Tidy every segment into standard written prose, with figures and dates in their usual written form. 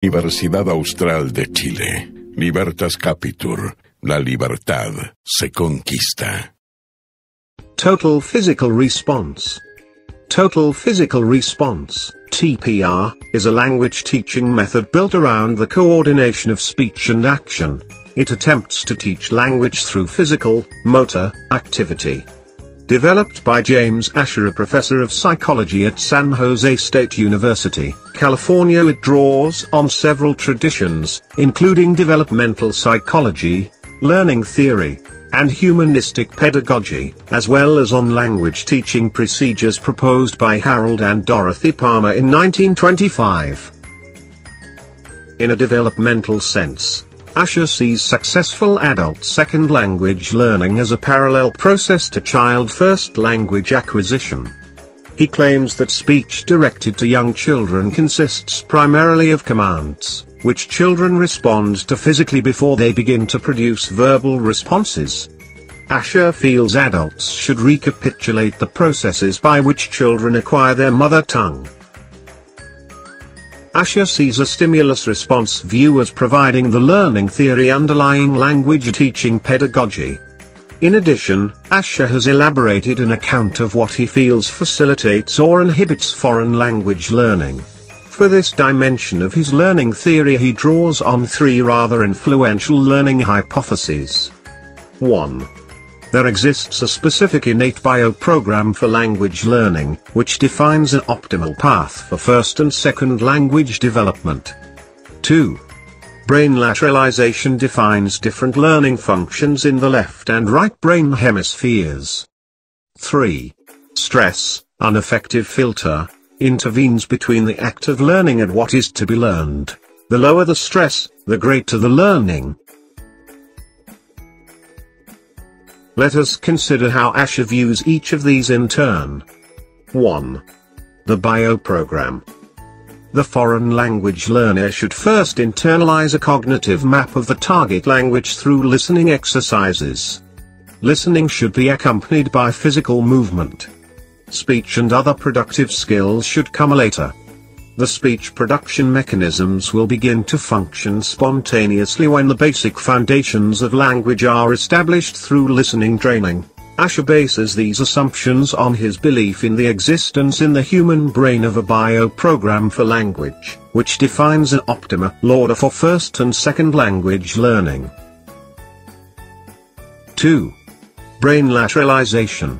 Universidad Austral de Chile. Libertas Capitur. La libertad se conquista. Total Physical Response. Total Physical Response, TPR, is a language teaching method built around the coordination of speech and action. It attempts to teach language through physical, motor, activity. Developed by James Asher, a professor of psychology at San Jose State University, California, it draws on several traditions, including developmental psychology, learning theory, and humanistic pedagogy, as well as on language teaching procedures proposed by Harold and Dorothy Palmer in 1925. In a developmental sense, Asher sees successful adult second language learning as a parallel process to child first language acquisition. He claims that speech directed to young children consists primarily of commands, which children respond to physically before they begin to produce verbal responses. Asher feels adults should recapitulate the processes by which children acquire their mother tongue. Asher sees a stimulus-response view as providing the learning theory underlying language teaching pedagogy. In addition, Asher has elaborated an account of what he feels facilitates or inhibits foreign language learning. For this dimension of his learning theory, he draws on three rather influential learning hypotheses. 1. There exists a specific innate bioprogram for language learning, which defines an optimal path for first and second language development. 2. Brain lateralization defines different learning functions in the left and right brain hemispheres. 3. Stress, an effective filter, intervenes between the act of learning and what is to be learned. The lower the stress, the greater the learning. Let us consider how Asher views each of these in turn. 1. The bioprogram. The foreign language learner should first internalize a cognitive map of the target language through listening exercises. Listening should be accompanied by physical movement. Speech and other productive skills should come later. The speech production mechanisms will begin to function spontaneously when the basic foundations of language are established through listening training. Asher bases these assumptions on his belief in the existence in the human brain of a bioprogram for language, which defines an optimal order for first and second language learning. 2. Brain lateralization.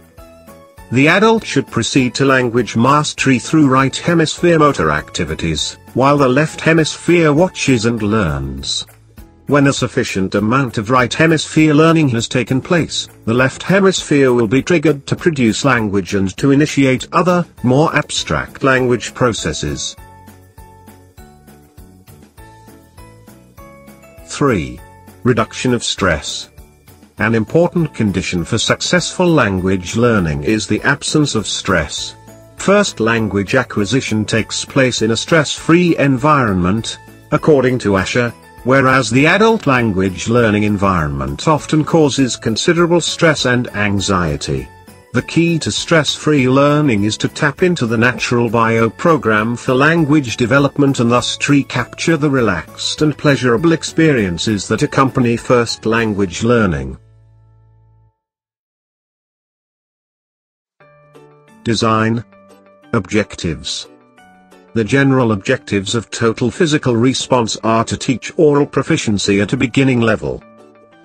The adult should proceed to language mastery through right hemisphere motor activities, while the left hemisphere watches and learns. When a sufficient amount of right hemisphere learning has taken place, the left hemisphere will be triggered to produce language and to initiate other, more abstract language processes. 3. Reduction of stress. An important condition for successful language learning is the absence of stress. First language acquisition takes place in a stress-free environment, according to Asher, whereas the adult language learning environment often causes considerable stress and anxiety. The key to stress-free learning is to tap into the natural bioprogram for language development and thus recapture the relaxed and pleasurable experiences that accompany first language learning. Design. Objectives. The general objectives of total physical response are to teach oral proficiency at a beginning level.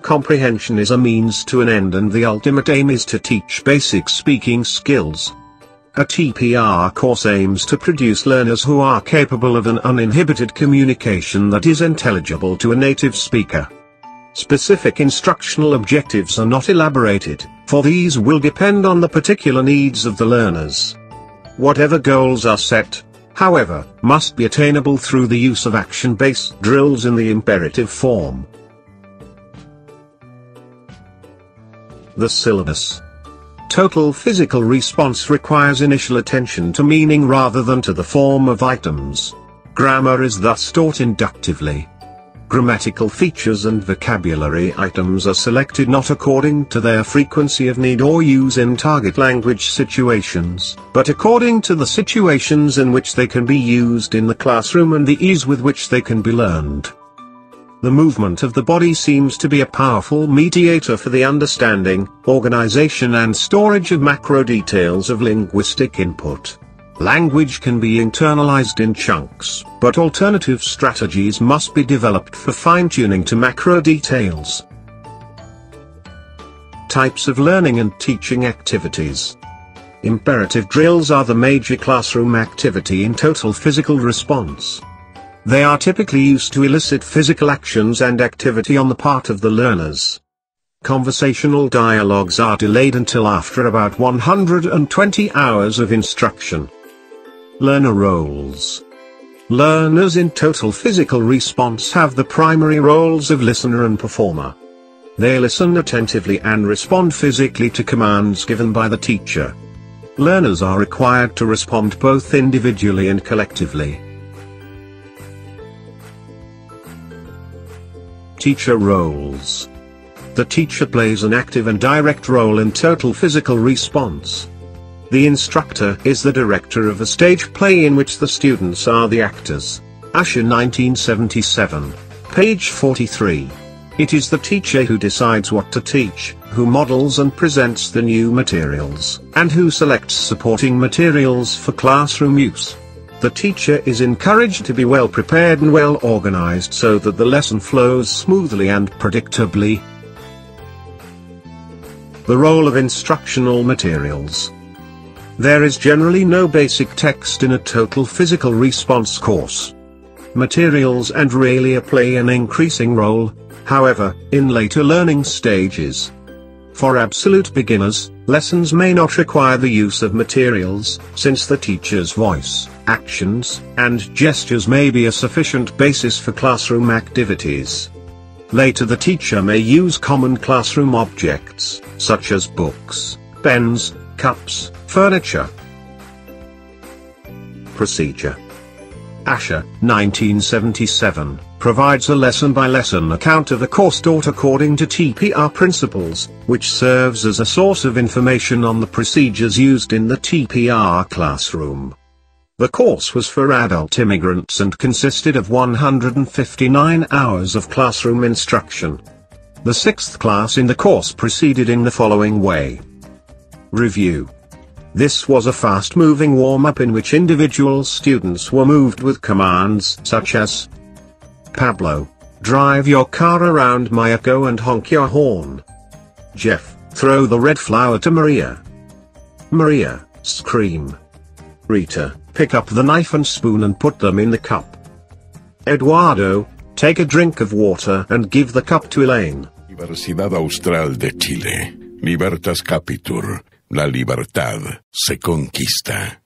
Comprehension is a means to an end, and the ultimate aim is to teach basic speaking skills. A TPR course aims to produce learners who are capable of an uninhibited communication that is intelligible to a native speaker. Specific instructional objectives are not elaborated, for these will depend on the particular needs of the learners. Whatever goals are set, however, must be attainable through the use of action-based drills in the imperative form. The syllabus. Total physical response requires initial attention to meaning rather than to the form of items. Grammar is thus taught inductively. Grammatical features and vocabulary items are selected not according to their frequency of need or use in target language situations, but according to the situations in which they can be used in the classroom and the ease with which they can be learned. The movement of the body seems to be a powerful mediator for the understanding, organization and storage of macro details of linguistic input. Language can be internalized in chunks, but alternative strategies must be developed for fine-tuning to macro details. Types of learning and teaching activities. Imperative drills are the major classroom activity in total physical response. They are typically used to elicit physical actions and activity on the part of the learners. Conversational dialogues are delayed until after about 120 hours of instruction. Learner roles. Learners in total physical response have the primary roles of listener and performer. They listen attentively and respond physically to commands given by the teacher. Learners are required to respond both individually and collectively. Teacher roles. The teacher plays an active and direct role in total physical response. The instructor is the director of a stage play in which the students are the actors. Asher 1977. Page 43. It is the teacher who decides what to teach, who models and presents the new materials, and who selects supporting materials for classroom use. The teacher is encouraged to be well prepared and well organized so that the lesson flows smoothly and predictably. The role of instructional materials. There is generally no basic text in a total physical response course. Materials and realia play an increasing role, however, in later learning stages. For absolute beginners, lessons may not require the use of materials, since the teacher's voice, actions, and gestures may be a sufficient basis for classroom activities. Later the teacher may use common classroom objects, such as books, pens, cups, furniture. Procedure. Asher, 1977, provides a lesson-by-lesson account of the course taught according to TPR principles, which serves as a source of information on the procedures used in the TPR classroom. The course was for adult immigrants and consisted of 159 hours of classroom instruction. The sixth class in the course proceeded in the following way. Review. This was a fast-moving warm-up in which individual students were moved with commands such as Pablo, drive your car around Mayako and honk your horn. Jeff, throw the red flower to Maria. Maria, scream. Rita, pick up the knife and spoon and put them in the cup. Eduardo, take a drink of water and give the cup to Elaine. Universidad Austral de Chile. Libertas Capitur. La libertad se conquista.